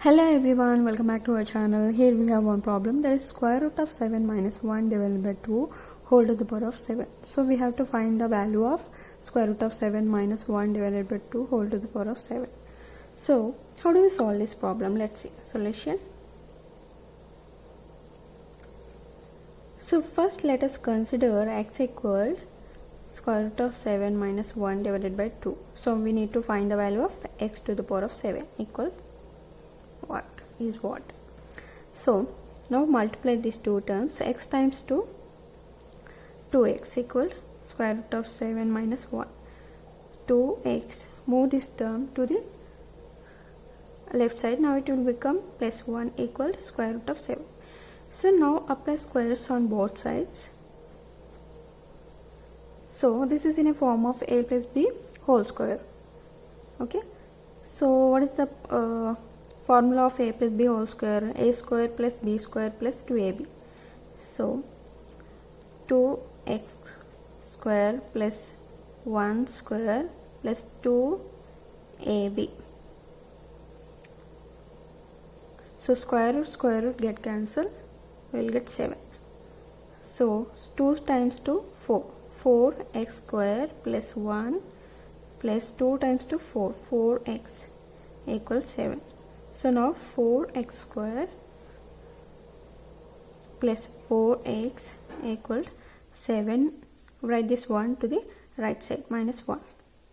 Hello everyone, welcome back to our channel. Here we have one problem, that is square root of 7 minus 1 divided by 2 whole to the power of 7. So we have to find the value of square root of 7 minus 1 divided by 2 whole to the power of 7. So how do we solve this problem? Let's see. Solution. So first let us consider x equals square root of 7 minus 1 divided by 2. So we need to find the value of x to the power of 7 equals what is what. So now multiply these two terms, x times 2, 2x equal square root of 7 minus 1. 2x, move this term to the left side, now it will become plus 1 equal square root of 7. So now apply squares on both sides. So this is in a form of a plus b whole square. Okay, so what is the formula of a plus b whole square? A square plus b square plus 2ab. So 2x square plus 1 square plus 2ab. So square root get cancelled, we will get 7. So 2 times 2, 4. 4x square plus 1 plus 2 times 2, 4. 4x equals 7. So now 4x square plus 4x equals 7. Write this 1 to the right side, minus 1.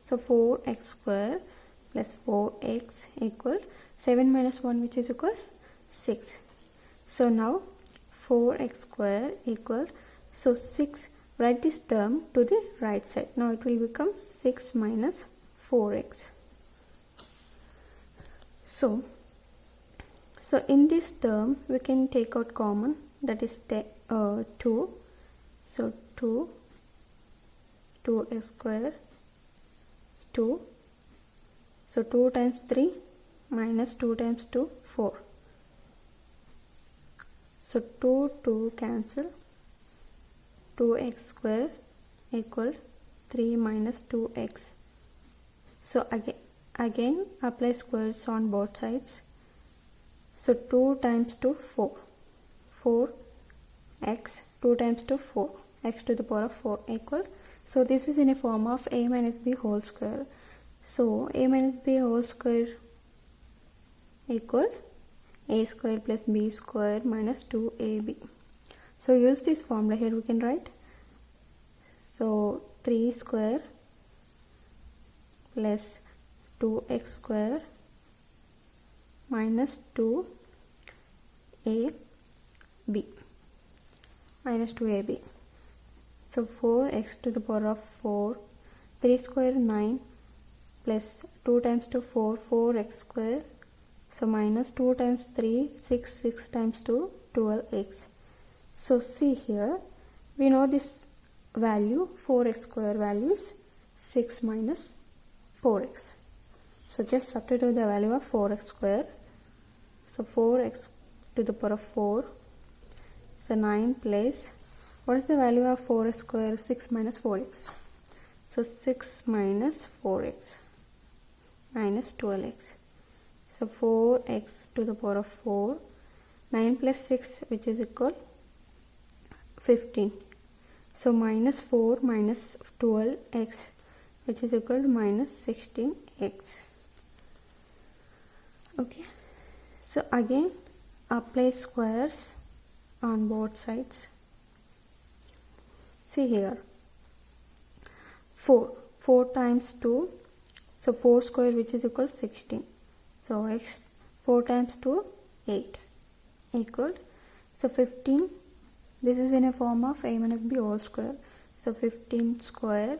So 4x square plus 4x equals 7 minus 1, which is equal 6. So now 4x square equals, so 6. Write this term to the right side. Now it will become 6 minus 4x. So in this term we can take out common, that is 2. So 2x square 2. So 2 times 3 minus 2 times 2, 4. So 2 cancel. 2x square equal 3 minus 2x. So again apply squares on both sides. So 2 times 2, 4. 4x, 2 times 2, 4. X to the power of 4 equal. So this is in a form of a minus b whole square. So a minus b whole square equal a square plus b square minus 2ab. So use this formula here, we can write. So 3 square plus 2x square minus 2ab minus 2ab. So 4x to the power of 4, 3 square 9 plus 2 times 2, 4, 4x square. So minus 2 times 3, 6, 6 times 2, 12x. So see here, we know this value, 4x square value is 6 minus 4x. So just substitute the value of 4x square. So 4x to the power of 4. So 9 plus, what is the value of 4x square? 6 minus 4x. So 6 minus 4x minus 12x. So 4x to the power of 4. 9 plus 6, which is equal 15. So minus 4 minus 12x, which is equal to minus 16x. Okay. So again apply squares on both sides. See here, 4 times 2, so 4 square, which is equal to 16. So x 4 times 2, 8 equal, so 15. This is in a form of a minus b whole square. So 15 square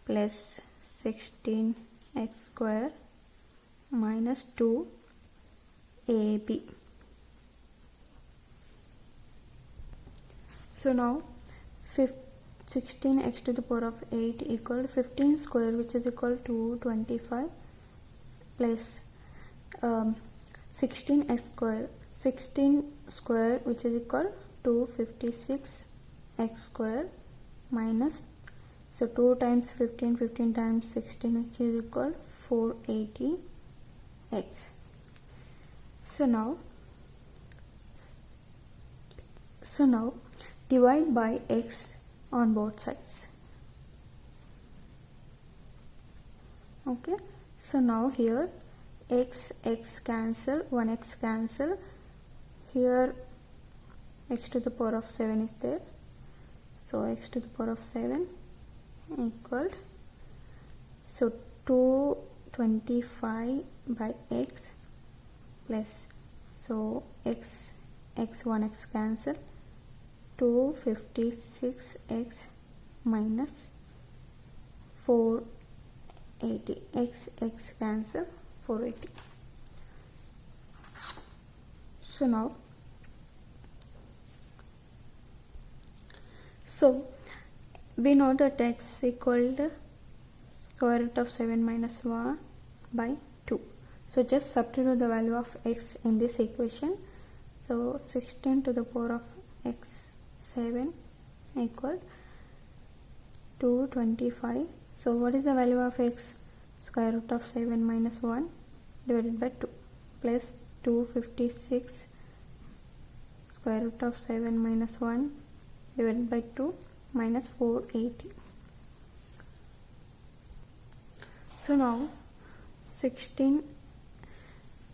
plus 16x square minus 2ab. So now 16x to the power of 8 equal 15 square, which is equal to 25 plus 16x square, 16 square, which is equal to 56x square minus, so 2 times 15, 15 times 16, which is equal 480x. So now divide by x on both sides. Okay, so now here x cancel, 1x cancel, here x to the power of 7 is there, so x to the power of 7 equal, so 225 by x plus, so x 1x cancel, 256x minus 480, x cancel, 480. So now, so we know that x equal to square root of 7 minus 1 by 2. So just substitute the value of x in this equation. So 16 to the power of x 7 equal 225. So what is the value of x? Square root of 7 minus 1 divided by 2 plus 256 square root of 7 minus 1 divided by 2 minus 480. So now 16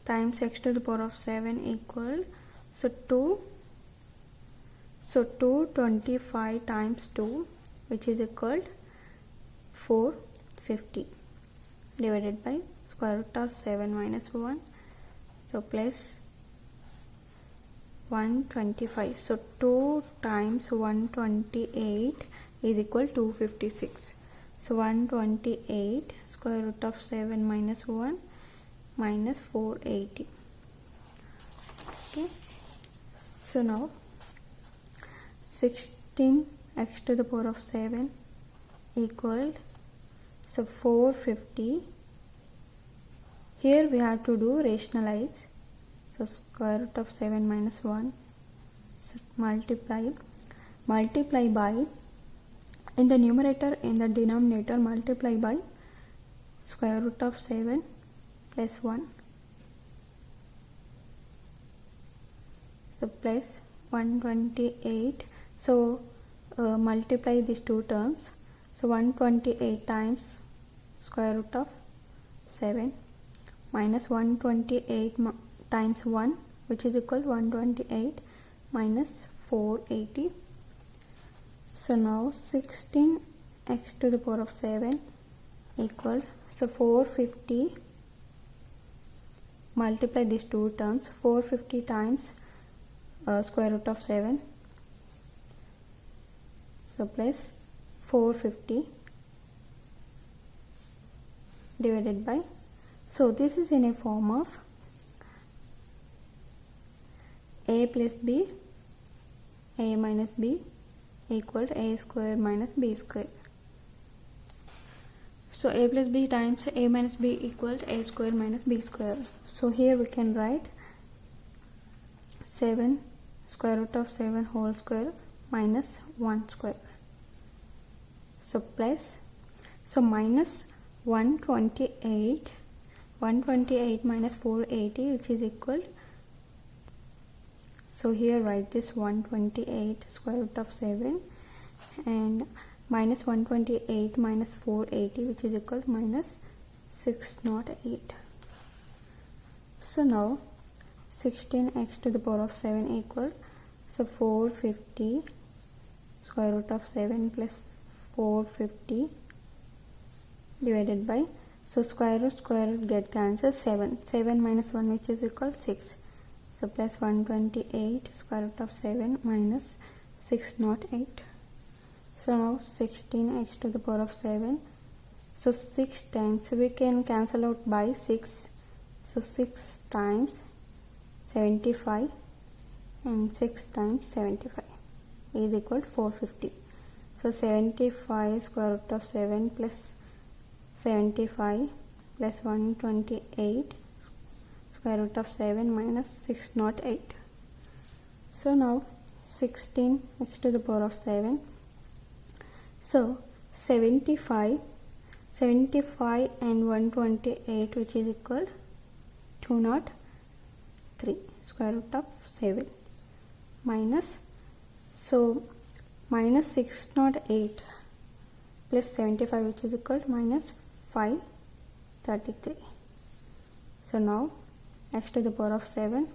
times x to the power of 7 equal, so 225 times 2, which is equal 450 divided by square root of 7 minus 1, so plus 125. So 2 times 128 is equal to 256. So 128 square root of 7 minus 1 minus 480. Okay. So now 16 x to the power of 7 equal, so 450. Here we have to do rationalize. So square root of 7 minus 1, so multiply by, in the numerator, in the denominator, multiply by square root of 7 plus 1, so plus 128. So multiply these two terms, so 128 times square root of 7 minus 128 times 1, which is equal to 128 minus 480. So now 16 x to the power of 7 equal, so 450, multiply these two terms, 450 times square root of 7, so plus 450 divided by, so this is in a form of a plus b, a minus b equal to a square minus b square. So a plus b times a minus b equal to a square minus b square. So here we can write 7 square root of 7 whole square minus 1 square. So plus, so minus 128 minus 480, which is equal, so here write this 128 square root of 7 and minus 128 minus 480, which is equal to minus 608. So now 16x to the power of 7 equal, so 450 square root of 7 plus 450 divided by, so square root get cancelled, 7 minus 1, which is equal to 6. So plus 128 square root of 7 minus 608. So now 16x to the power of 7. So 6 times, so we can cancel out by 6. So 6 times 75 and 6 times 75 is equal to 450. So 75 square root of 7 plus 75 plus 128 square root of 7 minus 608. So now 16x to the power of 7. So 75 and 128, which is equal to 203. 3 square root of 7 minus, so minus 608 plus 75 which is equal to minus 533. So now x to the power of 7,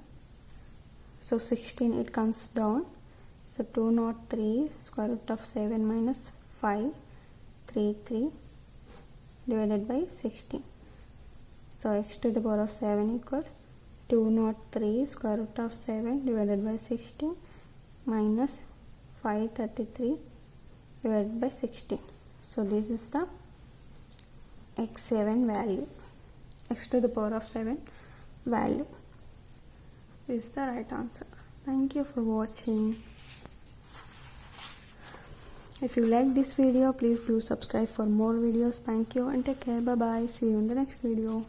so 16 it comes down, so 203 square root of 7 minus 533 divided by 16. So x to the power of 7 equal 203 square root of 7 divided by 16 minus 533 divided by 16. So this is the x7 value, x to the power of 7 value. This is the right answer. Thank you for watching. If you like this video, please do subscribe for more videos. Thank you and take care. Bye bye. See you in the next video.